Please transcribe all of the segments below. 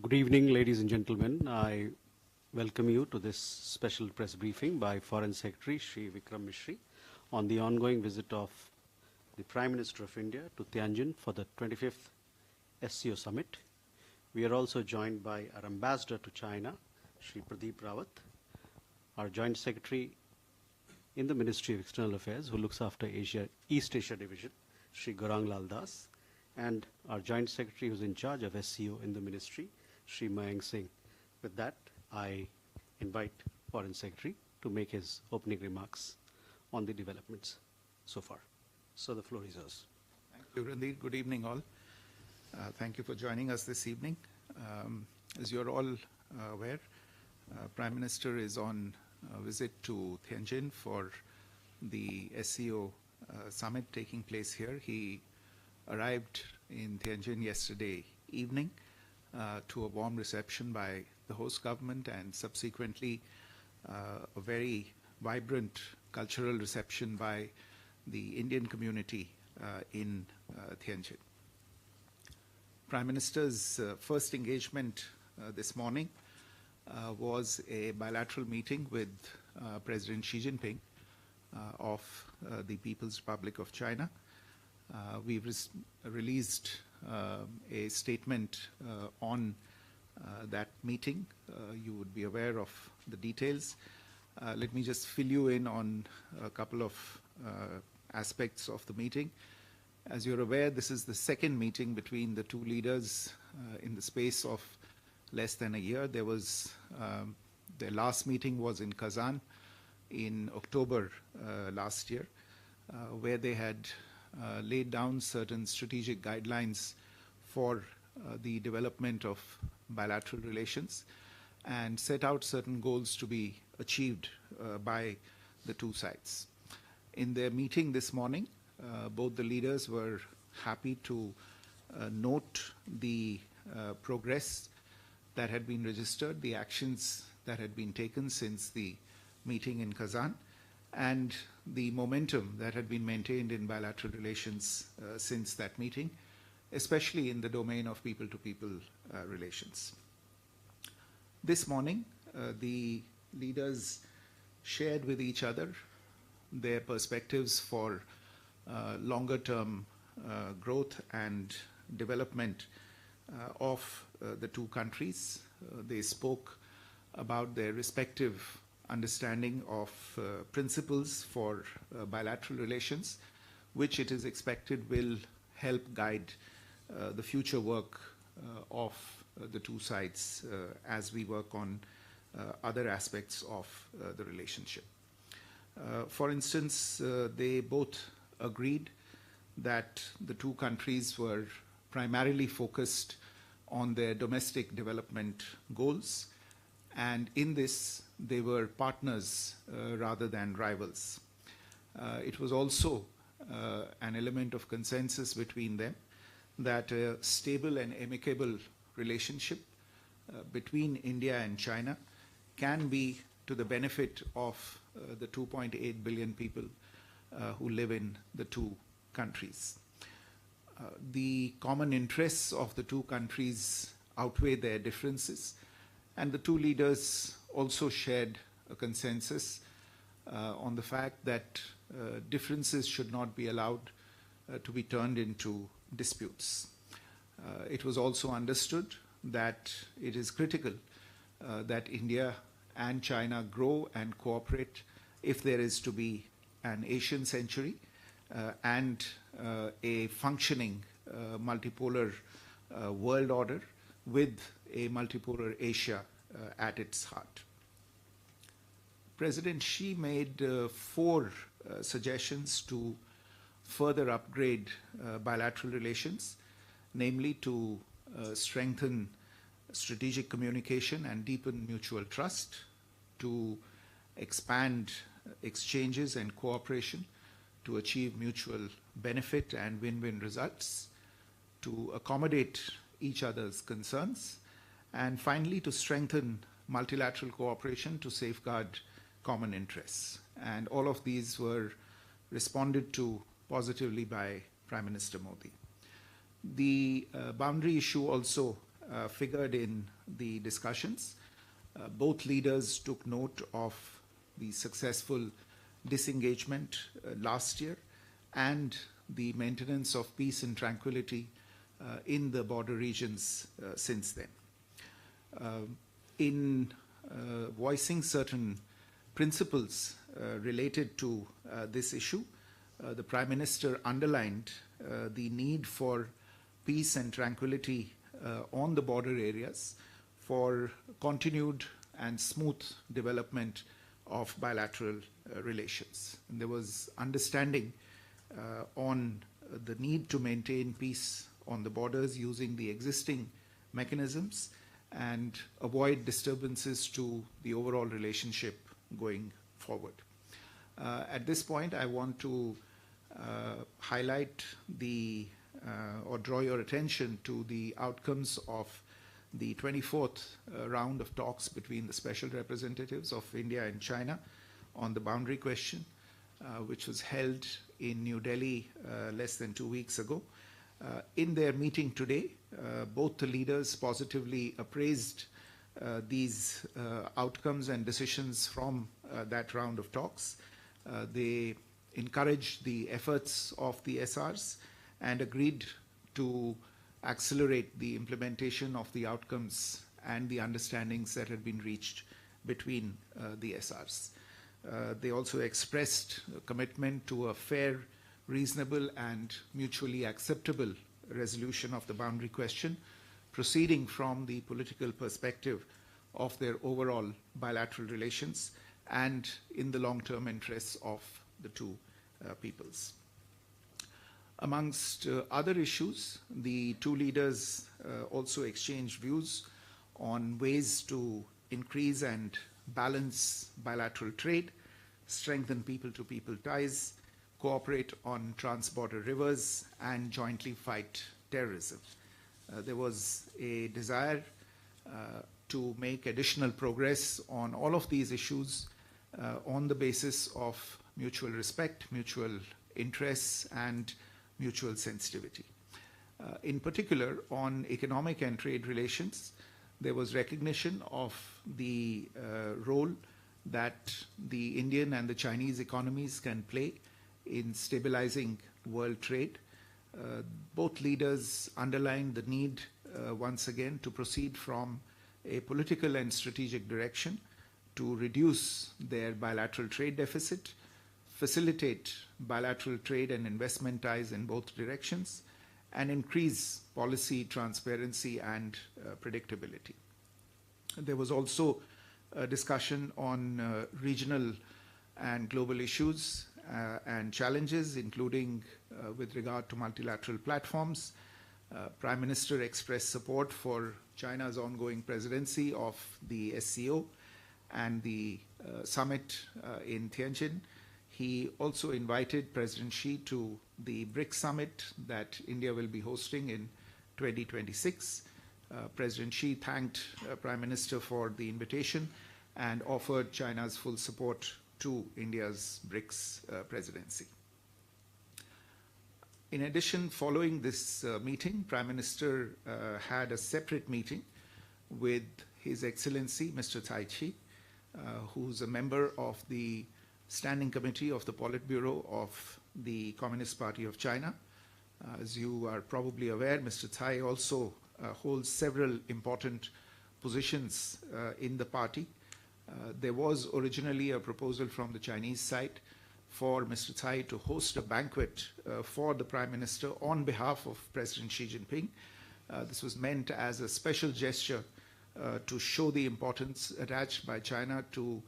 Good evening, ladies and gentlemen. I welcome you to this special press briefing by Foreign Secretary Shri Vikram Mishri on the ongoing visit of the Prime Minister of India to Tianjin for the 25th SCO Summit. We are also joined by our Ambassador to China, Shri Pradeep Rawat, our Joint Secretary in the Ministry of External Affairs, who looks after East Asia Division, Shri Gaurang Lal Das, and our Joint Secretary who's in charge of SCO in the Ministry, Shri Mayank Singh. With that, I invite Foreign Secretary to make his opening remarks on the developments so far. So the floor is yours. Thank you, Randeep. Good evening, all. Thank you for joining us this evening. As you're all aware, Prime Minister is on a visit to Tianjin for the SCO summit taking place here. He arrived in Tianjin yesterday evening to a warm reception by the host government and subsequently a very vibrant cultural reception by the Indian community in Tianjin. Prime Minister's first engagement this morning was a bilateral meeting with President Xi Jinping of the People's Republic of China. We've released a statement on that meeting. You would be aware of the details. Let me just fill you in on a couple of aspects of the meeting. As you're aware, this is the second meeting between the two leaders in the space of less than a year. There was their last meeting was in Kazan in October last year, where they had laid down certain strategic guidelines for the development of bilateral relations and set out certain goals to be achieved by the two sides. In their meeting this morning, both the leaders were happy to note the progress that had been registered, the actions that had been taken since the meeting in Kazan, and the momentum that had been maintained in bilateral relations since that meeting, especially in the domain of people-to-people relations. This morning, the leaders shared with each other their perspectives for longer-term growth and development of the two countries. They spoke about their respective understanding of principles for bilateral relations, which it is expected will help guide the future work of the two sides as we work on other aspects of the relationship. For instance, they both agreed that the two countries were primarily focused on their domestic development goals, and in this they were partners rather than rivals. It was also an element of consensus between them that a stable and amicable relationship between India and China can be to the benefit of the 2.8 billion people who live in the two countries. The common interests of the two countries outweigh their differences, and the two leaders also shared a consensus on the fact that differences should not be allowed to be turned into disputes. It was also understood that it is critical that India and China grow and cooperate if there is to be an Asian century and a functioning multipolar world order with a multipolar Asia at its heart. President Xi made four suggestions to further upgrade bilateral relations, namely to strengthen strategic communication and deepen mutual trust, to expand exchanges and cooperation to achieve mutual benefit and win-win results, to accommodate each other's concerns, and finally to strengthen multilateral cooperation to safeguard common interests. And all of these were responded to positively by Prime Minister Modi. The boundary issue also figured in the discussions. Both leaders took note of the successful disengagement last year and the maintenance of peace and tranquility in the border regions since then. In voicing certain principles related to this issue, the Prime Minister underlined the need for peace and tranquility on the border areas for continued and smooth development of bilateral relations. And there was understanding on the need to maintain peace on the borders using the existing mechanisms and avoid disturbances to the overall relationship going forward. At this point, I want to highlight or draw your attention to the outcomes of the 24th round of talks between the special representatives of India and China on the boundary question, which was held in New Delhi less than 2 weeks ago. In their meeting today, both the leaders positively appraised these outcomes and decisions from that round of talks. They encouraged the efforts of the SRs and agreed to accelerate the implementation of the outcomes and the understandings that had been reached between the SRs. They also expressed a commitment to a fair, reasonable and mutually acceptable resolution of the boundary question, proceeding from the political perspective of their overall bilateral relations and in the long-term interests of the two peoples. Amongst other issues, the two leaders also exchanged views on ways to increase and balance bilateral trade, strengthen people-to-people ties, cooperate on trans-border rivers, and jointly fight terrorism. There was a desire to make additional progress on all of these issues on the basis of mutual respect, mutual interests, and mutual sensitivity. In particular, on economic and trade relations, there was recognition of the role that the Indian and the Chinese economies can play in stabilizing world trade. Both leaders underlined the need once again to proceed from a political and strategic direction to reduce their bilateral trade deficit, facilitate bilateral trade and investment ties in both directions, and increase policy transparency and predictability. There was also a discussion on regional and global issues and challenges, including with regard to multilateral platforms. Prime Minister expressed support for China's ongoing presidency of the SCO and the summit in Tianjin. He also invited President Xi to the BRICS summit that India will be hosting in 2026. President Xi thanked Prime Minister for the invitation and offered China's full support to India's BRICS presidency. In addition, following this meeting, Prime Minister had a separate meeting with His Excellency Mr. Cai Chi, who's a member of the Standing Committee of the Politburo of the Communist Party of China. As you are probably aware, Mr. Cai also holds several important positions in the party. There was originally a proposal from the Chinese side for Mr. Cai to host a banquet for the Prime Minister on behalf of President Xi Jinping. This was meant as a special gesture to show the importance attached by China to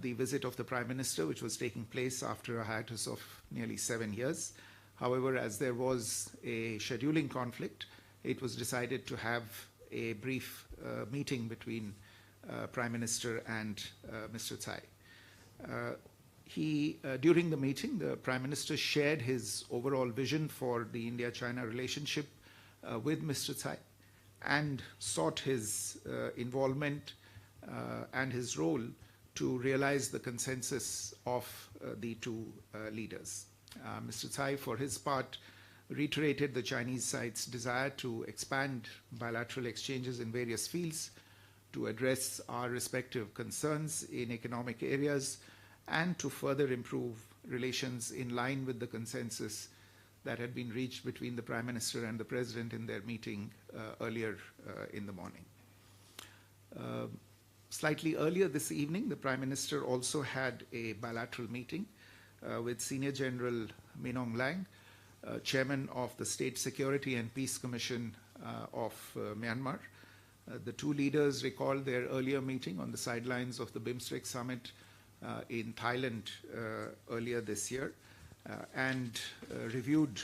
the visit of the Prime Minister, which was taking place after a hiatus of nearly 7 years. However, as there was a scheduling conflict, it was decided to have a brief meeting between Prime Minister and Mr. Cai. During the meeting, the Prime Minister shared his overall vision for the India-China relationship with Mr. Cai and sought his involvement and his role to realize the consensus of the two leaders. Mr. Cai, for his part, reiterated the Chinese side's desire to expand bilateral exchanges in various fields to address our respective concerns in economic areas and to further improve relations in line with the consensus that had been reached between the Prime Minister and the President in their meeting earlier in the morning. Slightly earlier this evening, the Prime Minister also had a bilateral meeting with Senior General Min Aung Hlaing, Chairman of the State Security and Peace Commission of Myanmar. The two leaders recalled their earlier meeting on the sidelines of the BIMSTEC summit in Thailand earlier this year and reviewed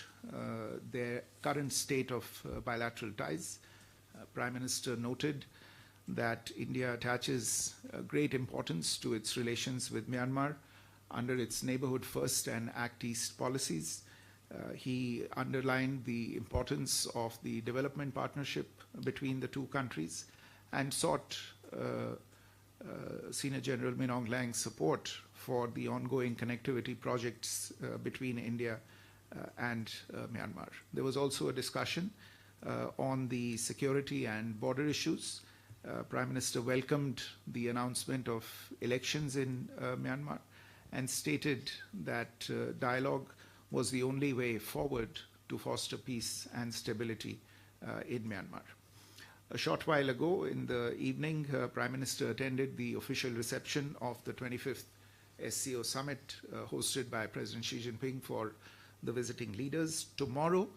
their current state of bilateral ties. Prime Minister noted that India attaches great importance to its relations with Myanmar under its Neighborhood First and Act East policies. He underlined the importance of the development partnership between the two countries and sought Senior General Min Aung Hlaing's support for the ongoing connectivity projects between India and Myanmar. There was also a discussion on the security and border issues. Prime Minister welcomed the announcement of elections in Myanmar and stated that dialogue was the only way forward to foster peace and stability in Myanmar. A short while ago in the evening, Prime Minister attended the official reception of the 25th SCO summit hosted by President Xi Jinping for the visiting leaders. Tomorrow,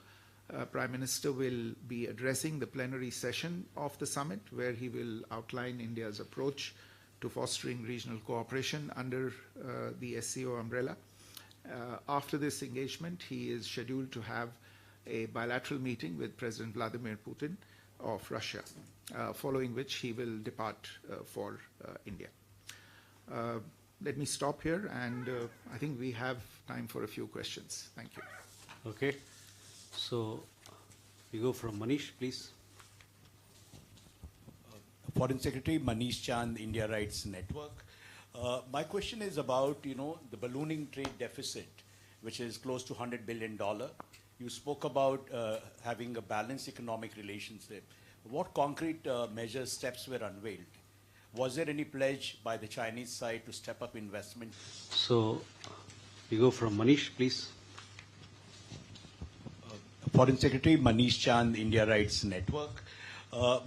Prime Minister will be addressing the plenary session of the summit, where he will outline India's approach to fostering regional cooperation under the SCO umbrella. After this engagement, he is scheduled to have a bilateral meeting with President Vladimir Putin of Russia, following which he will depart for India. Let me stop here, and I think we have time for a few questions. Thank you. Okay. So we go from Manish, please. Foreign Secretary Manish Chand, India Rights Network. My question is about, the ballooning trade deficit, which is close to $100 billion. You spoke about having a balanced economic relationship. What concrete measures, steps were unveiled? Was there any pledge by the Chinese side to step up investment? So we go from Manish, please. Foreign Secretary Manish Chand, India Rights Network.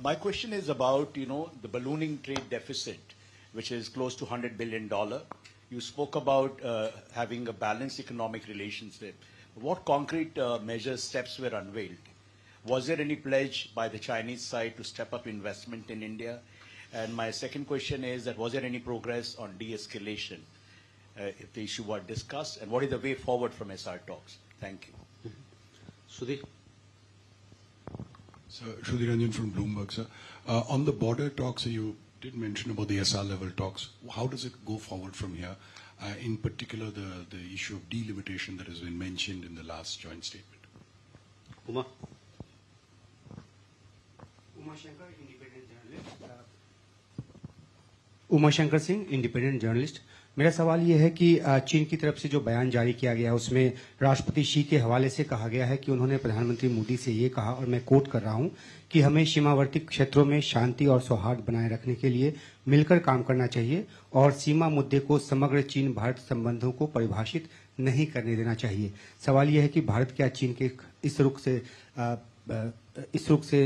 My question is about, the ballooning trade deficit, which is close to $100 billion. You spoke about having a balanced economic relationship. What concrete measures, steps were unveiled? Was there any pledge by the Chinese side to step up investment in India? And my second question is that was there any progress on de-escalation if the issue was discussed? And what is the way forward from SR talks? Thank you. Sudhi. So, Sudhi Ranjan from Bloomberg, sir. On the border talks, you did mention about the SR level talks. How does it go forward from here? In particular, the issue of delimitation that has been mentioned in the last joint statement. Uma. Uma Shankar Singh, independent journalist. मेरा सवाल ये है कि चीन की तरफ से जो बयान जारी किया गया है उसमें राष्ट्रपति शी के हवाले से कहा गया है कि उन्होंने प्रधानमंत्री मोदी से ये कहा, और मैं कोट कर रहा हूं, कि हमें सीमावर्ती क्षेत्रों में शांति और सौहार्द बनाए रखने के लिए मिलकर काम करना चाहिए और सीमा मुद्दे को समग्र चीन भारत संबंधों को परिभाषित नहीं करने देना चाहिए। सवाल ये है कि भारत क्या चीन के इस रुख से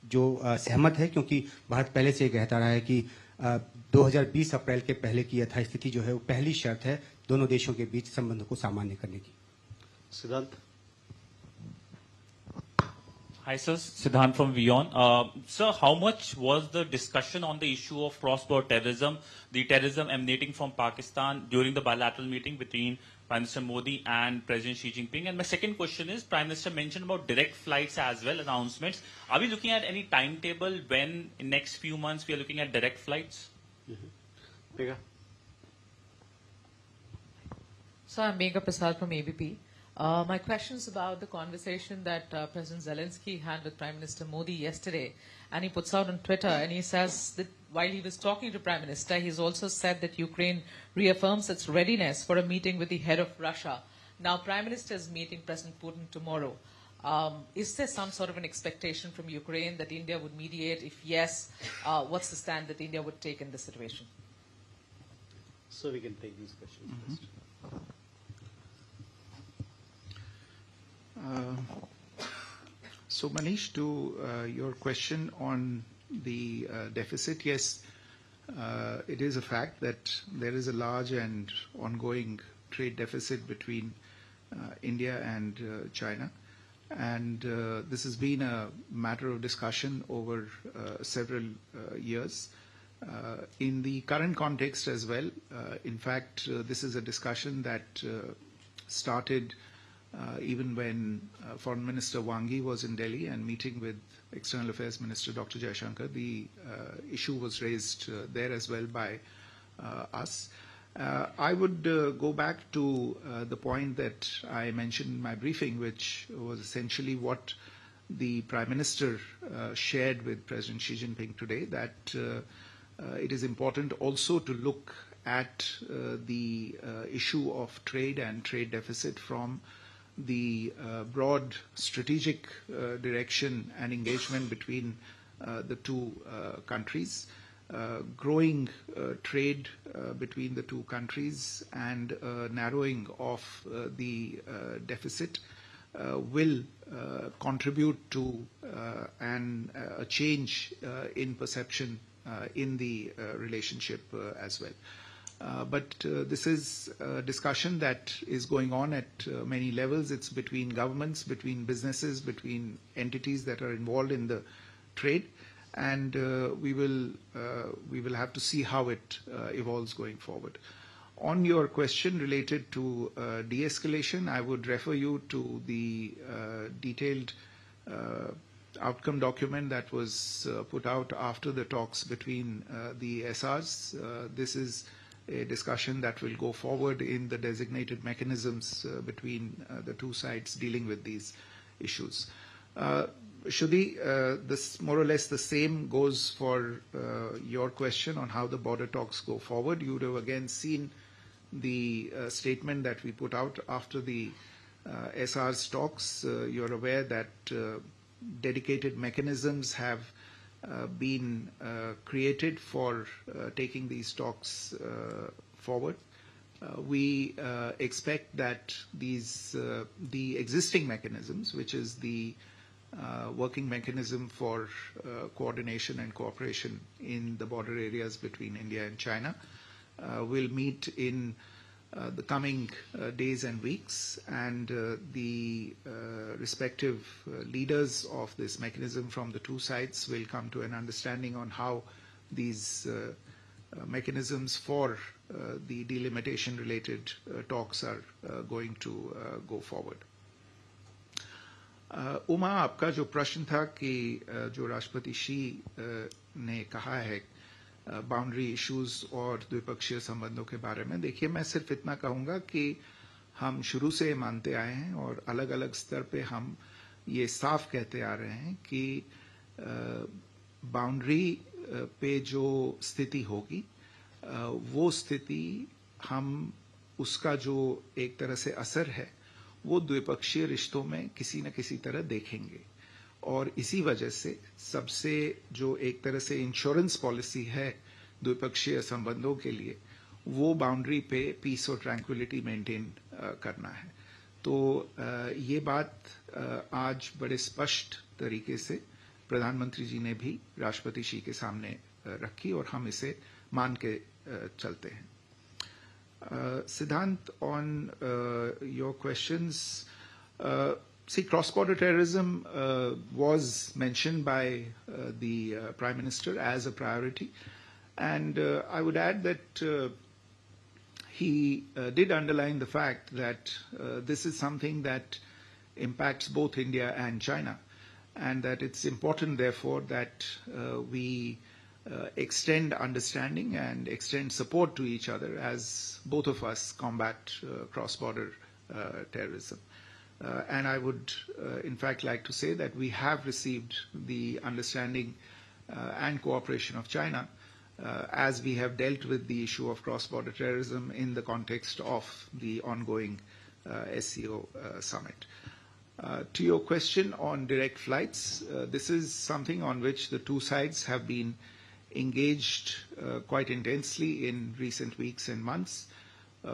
जो सहमत है, क्योंकि भारत पहले से कहता रहा है कि 2020 अप्रैल के पहले की यथास्थिति जो है वो पहली शर्त है दोनों देशों के बीच संबंधों को सामान्य करने की। Siddhant. Hi, sir. Siddhant from WION. Sir, how much was the discussion on the issue of cross-border terrorism, the terrorism emanating from Pakistan during the bilateral meeting between Prime Minister Modi and President Xi Jinping? And my second question is, Prime Minister mentioned about direct flights as well, announcements. Are we looking at any timetable when in next few months we are looking at direct flights? Megha. So I'm Megha Prasad from ABP. My question is about the conversation that President Zelensky had with Prime Minister Modi yesterday. And he puts out on Twitter, and he says that while he was talking to Prime Minister, he's also said that Ukraine reaffirms its readiness for a meeting with the head of Russia. Now, Prime Minister is meeting President Putin tomorrow. Is there some sort of an expectation from Ukraine that India would mediate? If yes, what's the stand that India would take in this situation? So we can take these questions first. So Manish, to your question on the deficit, yes, it is a fact that there is a large and ongoing trade deficit between India and China. And this has been a matter of discussion over several years. In the current context as well, in fact, this is a discussion that started even when Foreign Minister Wang Yi was in Delhi and meeting with External Affairs Minister Dr. Jaishankar. The issue was raised there as well by us. I would go back to the point that I mentioned in my briefing, which was essentially what the Prime Minister shared with President Xi Jinping today, that it is important also to look at the issue of trade and trade deficit from the broad strategic direction and engagement between the two countries. Growing trade between the two countries and narrowing of the deficit will contribute to a change in perception in the relationship as well. But this is a discussion that is going on at many levels. It's between governments, between businesses, between entities that are involved in the trade. And we will have to see how it evolves going forward. On your question related to de-escalation, I would refer you to the detailed outcome document that was put out after the talks between the SRs. This is a discussion that will go forward in the designated mechanisms between the two sides dealing with these issues. Shruti, this more or less the same goes for your question on how the border talks go forward. You would have again seen the statement that we put out after the SR's talks. You're aware that dedicated mechanisms have been created for taking these talks forward. We expect that the existing mechanisms, which is the working mechanism for coordination and cooperation in the border areas between India and China, will meet in the coming days and weeks, and the respective leaders of this mechanism from the two sides will come to an understanding on how these mechanisms for the delimitation related talks are going to go forward. Uma, आपका जो प्रश्न था कि जो राष्ट्रपति she ने कहा है बाउंड्री इश्यूज और द्विपक्षीय संबंधों के बारे में, देखिए मैं सिर्फ इतना कहूंगा कि हम शुरू से मानते आए हैं और अलग अलग स्तर पे हम ये साफ कहते आ रहे हैं कि बाउंड्री पे जो स्थिति होगी वो स्थिति हम उसका जो एक तरह से असर है वो द्विपक्षीय रिश्तों में किसी न किसी तरह देखेंगे, और इसी वजह से सबसे जो एक तरह से इंश्योरेंस पॉलिसी है द्विपक्षीय संबंधों के लिए, वो बाउंड्री पे पीस और ट्रैंक्विलिटी मेंटेन करना है. तो ये बात आज बड़े स्पष्ट तरीके से प्रधानमंत्री जी ने भी राष्ट्रपति शी के सामने रखी और हम इसे मान के चलते हैं. Siddhant, on your questions, see, cross-border terrorism was mentioned by the Prime Minister as a priority, and I would add that he did underline the fact that this is something that impacts both India and China, and that it's important, therefore, that we extend understanding and extend support to each other as both of us combat cross-border terrorism. And I would, in fact, like to say that we have received the understanding and cooperation of China as we have dealt with the issue of cross-border terrorism in the context of the ongoing SCO summit. To your question on direct flights, this is something on which the two sides have been engaged quite intensely in recent weeks and months,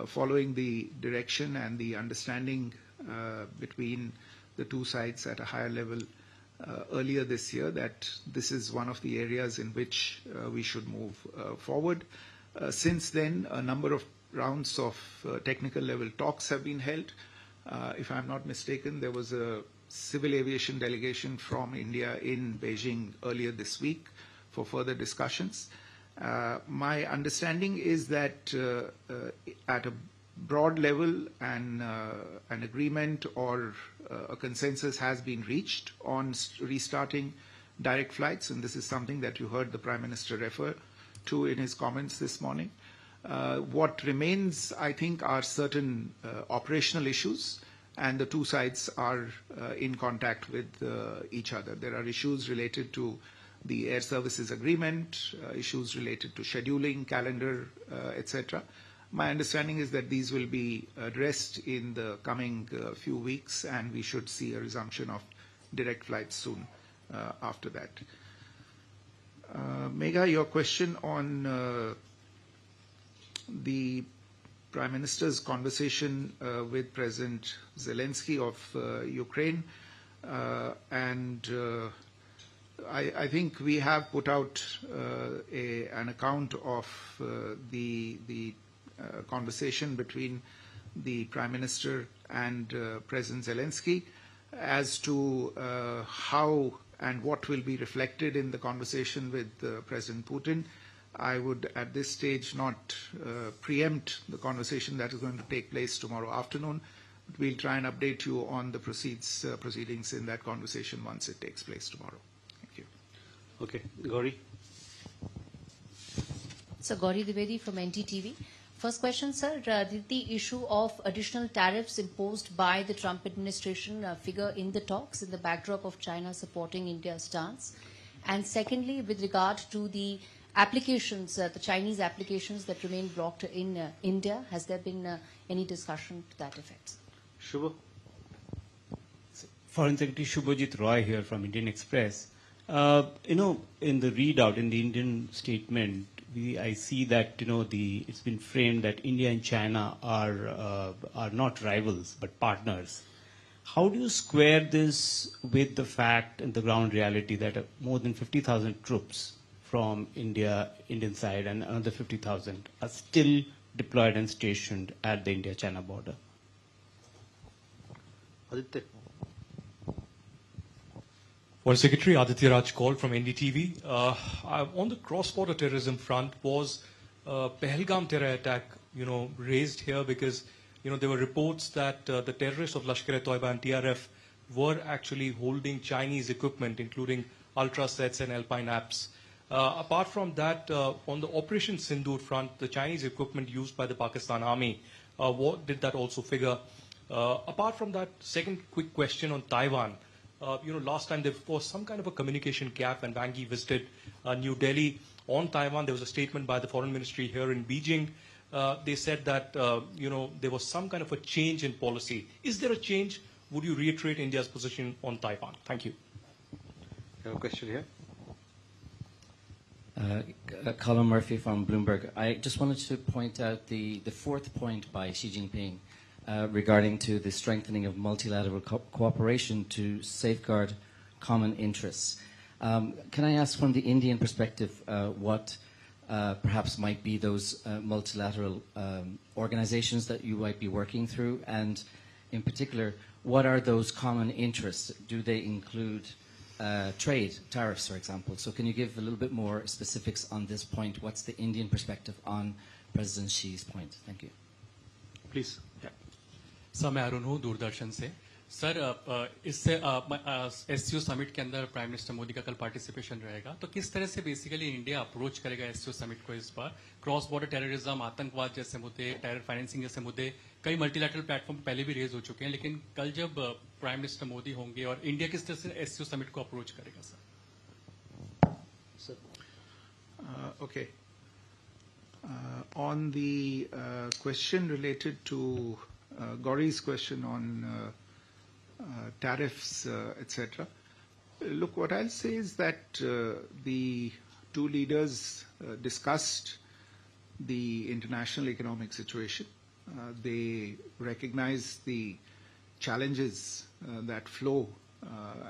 following the direction and the understanding between the two sides at a higher level earlier this year that this is one of the areas in which we should move forward. Since then, a number of rounds of technical level talks have been held. If I'm not mistaken, there was a civil aviation delegation from India in Beijing earlier this week for further discussions. My understanding is that at a broad level an agreement or a consensus has been reached on restarting direct flights, and this is something that you heard the Prime Minister refer to in his comments this morning. What remains, I think, are certain operational issues, and the two sides are in contact with each other. There are issues related to the air services agreement, issues related to scheduling, calendar, etc. My understanding is that these will be addressed in the coming few weeks, and we should see a resumption of direct flights soon after that. Megha, your question on the Prime Minister's conversation with President Zelensky of Ukraine, and I think we have put out an account of the conversation between the Prime Minister and President Zelensky. As to how and what will be reflected in the conversation with President Putin, I would at this stage not preempt the conversation that is going to take place tomorrow afternoon. But we'll try and update you on the proceedings in that conversation once it takes place tomorrow. Thank you. Okay, Gauri. So Gauri Dwivedi from NTTV. First question, sir. Did the issue of additional tariffs imposed by the Trump administration figure in the talks in the backdrop of China supporting India's stance? And secondly, with regard to the applications, the Chinese applications that remain blocked in India, has there been any discussion to that effect? Shubha. Foreign Secretary Shubhajit Roy here from Indian Express. In the readout, in the Indian statement, I see that it's been framed that India and China are not rivals but partners. How do you square this with the fact and the ground reality that more than 50,000 troops from Indian side and another 50,000 are still deployed and stationed at the India-China border? Aditya. Foreign Secretary Aditya Raj Kaul from NDTV. On the cross-border terrorism front, was Pahalgam terror attack, raised here because, there were reports that the terrorists of Lashkar-e-Toiba and TRF were actually holding Chinese equipment, including ultra sets and alpine apps. Apart from that, on the Operation Sindoor front, the Chinese equipment used by the Pakistan Army, what did that also figure? Apart from that, second quick question on Taiwan. Last time there was some kind of a communication gap when Wang Yi visited New Delhi on Taiwan. There was a statement by the Foreign Ministry here in Beijing. They said that, there was some kind of a change in policy. Is there a change? Would you reiterate India's position on Taiwan? Thank you. You have a question here? Colin Murphy from Bloomberg. I just wanted to point out the fourth point by Xi Jinping regarding to the strengthening of multilateral cooperation to safeguard common interests. Can I ask from the Indian perspective what perhaps might be those multilateral organizations that you might be working through, and in particular, what are those common interests? Do they include trade, tariffs, for example? So can you give a little bit more specifics on this point? What's the Indian perspective on President Xi's point? Thank you. Please. Sir मैं अरुण हूँ दूरदर्शन से sir इससे SCO summit के अंदर prime minister Modi का कल participation रहेगा तो किस तरह से बेसिकली इंडिया अप्रोच करेगा एससीओ समिट को इस बार क्रॉस बॉर्डर टेररिज्म आतंकवाद जैसे मुद्दे टेरर फाइनेंसिंग जैसे मुद्दे कई मल्टीलैटरल प्लेटफॉर्म पहले भी रेज हो चुके हैं लेकिन कल जब प्राइम मिनिस्टर मोदी होंगे और इंडिया किस तरह से एससीओ समिट को अप्रोच करेगा sir Okay. On the question related to Gauri's question on tariffs, etc. Look, what I'll say is that the two leaders discussed the international economic situation. They recognize the challenges that flow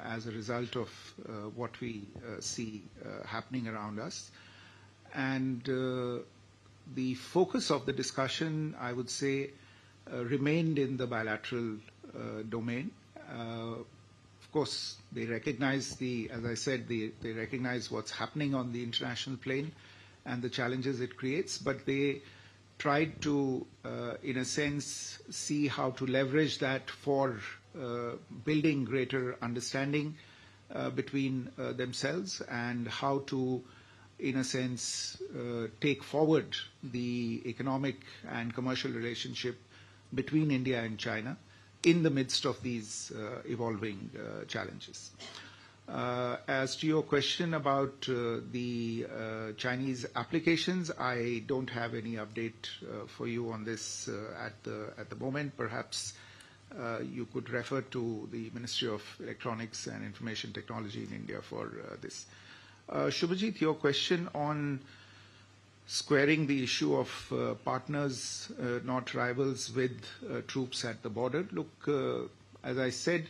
as a result of what we see happening around us. And the focus of the discussion, I would say, remained in the bilateral domain. Of course, they recognize as I said, they recognize what's happening on the international plane and the challenges it creates, but they tried to, in a sense, see how to leverage that for building greater understanding between themselves and how to, in a sense, take forward the economic and commercial relationship between India and China in the midst of these evolving challenges. As to your question about the Chinese applications, I don't have any update for you on this at the moment. Perhaps you could refer to the Ministry of Electronics and Information Technology in India for this. Shubhajit, your question on squaring the issue of partners, not rivals, with troops at the border. Look, as I said,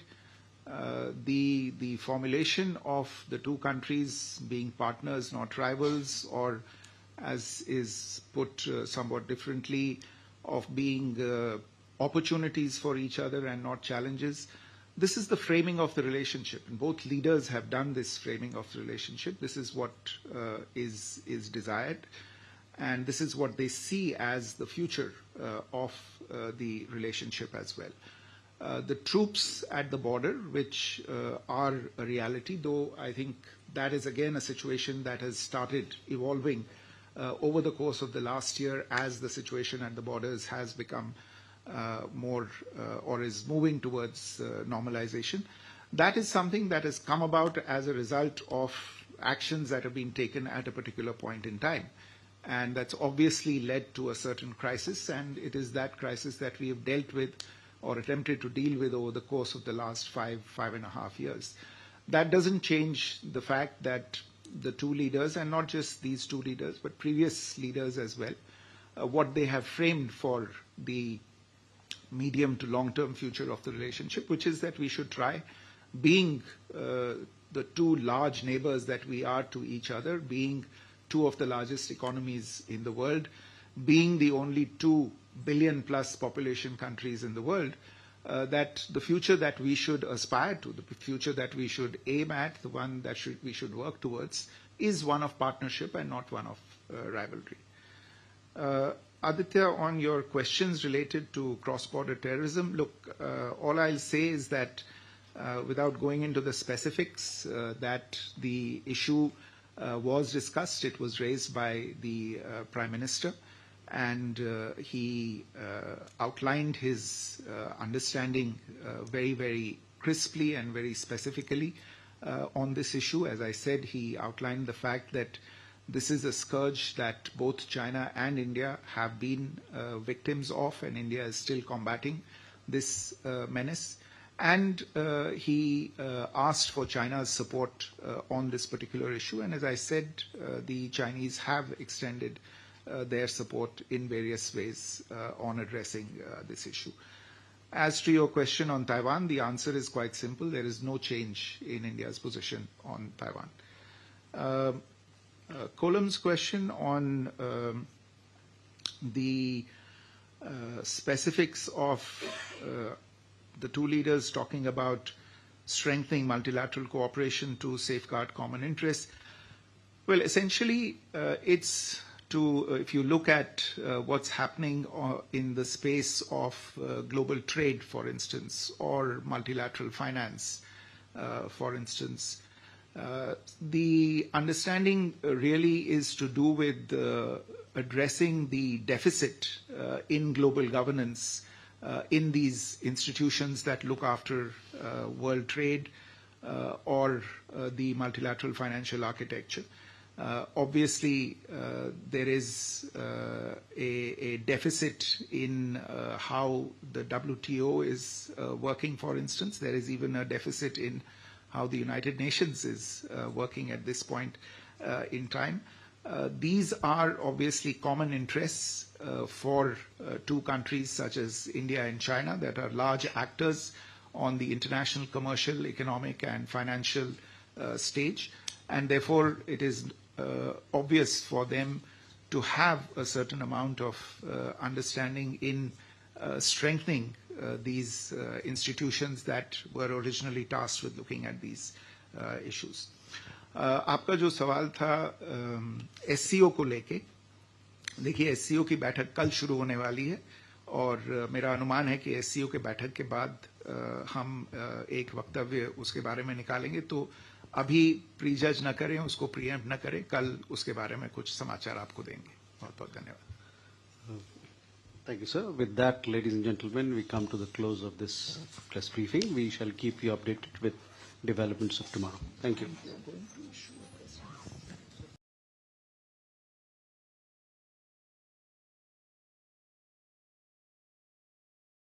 the formulation of the two countries being partners, not rivals, or as is put somewhat differently, of being opportunities for each other and not challenges. This is the framing of the relationship, and both leaders have done this framing of the relationship. This is what is desired, and this is what they see as the future of the relationship as well. The troops at the border, which are a reality, though I think that is again a situation that has started evolving over the course of the last year as the situation at the borders has become more or is moving towards normalization. That is something that has come about as a result of actions that have been taken at a particular point in time. And that's obviously led to a certain crisis, and it is that crisis that we have dealt with or attempted to deal with over the course of the last 5.5 years. That doesn't change the fact that the two leaders, and not just these two leaders, but previous leaders as well, what they have framed for the medium to long-term future of the relationship, which is that we should try, being the two large neighbors that we are to each other, being two of the largest economies in the world, being the only 2 billion plus population countries in the world, that the future that we should aspire to, the future that we should aim at, the one that we should work towards, is one of partnership and not one of rivalry. Aditya, on your questions related to cross-border terrorism, look, all I'll say is that without going into the specifics, that the issue was discussed. It was raised by the Prime Minister, and he outlined his understanding very, very crisply and very specifically on this issue. As I said, he outlined the fact that this is a scourge that both China and India have been victims of, and India is still combating this menace. And he asked for China's support on this particular issue. And as I said, the Chinese have extended their support in various ways on addressing this issue. As to your question on Taiwan, the answer is quite simple. There is no change in India's position on Taiwan. Kolam's question on the specifics of the two leaders talking about strengthening multilateral cooperation to safeguard common interests. Well, essentially, it's to, if you look at what's happening in the space of global trade, for instance, or multilateral finance, for instance, the understanding really is to do with addressing the deficit in global governance in these institutions that look after world trade or the multilateral financial architecture. Obviously, there is a deficit in how the WTO is working, for instance. There is even a deficit in how the United Nations is working at this point in time. These are obviously common interests for two countries such as India and China that are large actors on the international commercial, economic, and financial stage. And therefore, it is obvious for them to have a certain amount of understanding in strengthening these institutions that were originally tasked with looking at these issues. आपका जो सवाल था SCO को लेके, देखिए SCO की बैठक कल शुरू होने वाली है और मेरा अनुमान है कि SCO के बैठक के बाद हम एक वक्तव्य उसके बारे में निकालेंगे, तो अभी प्रीजज न करें, उसको प्रीएम्प्ट न करें, कल उसके बारे में कुछ समाचार आपको देंगे. बहुत बहुत धन्यवाद. Thank you, sir. With that, ladies and gentlemen, we come to the close of this press briefing. We shall keep you updated with developments of tomorrow. Thank you.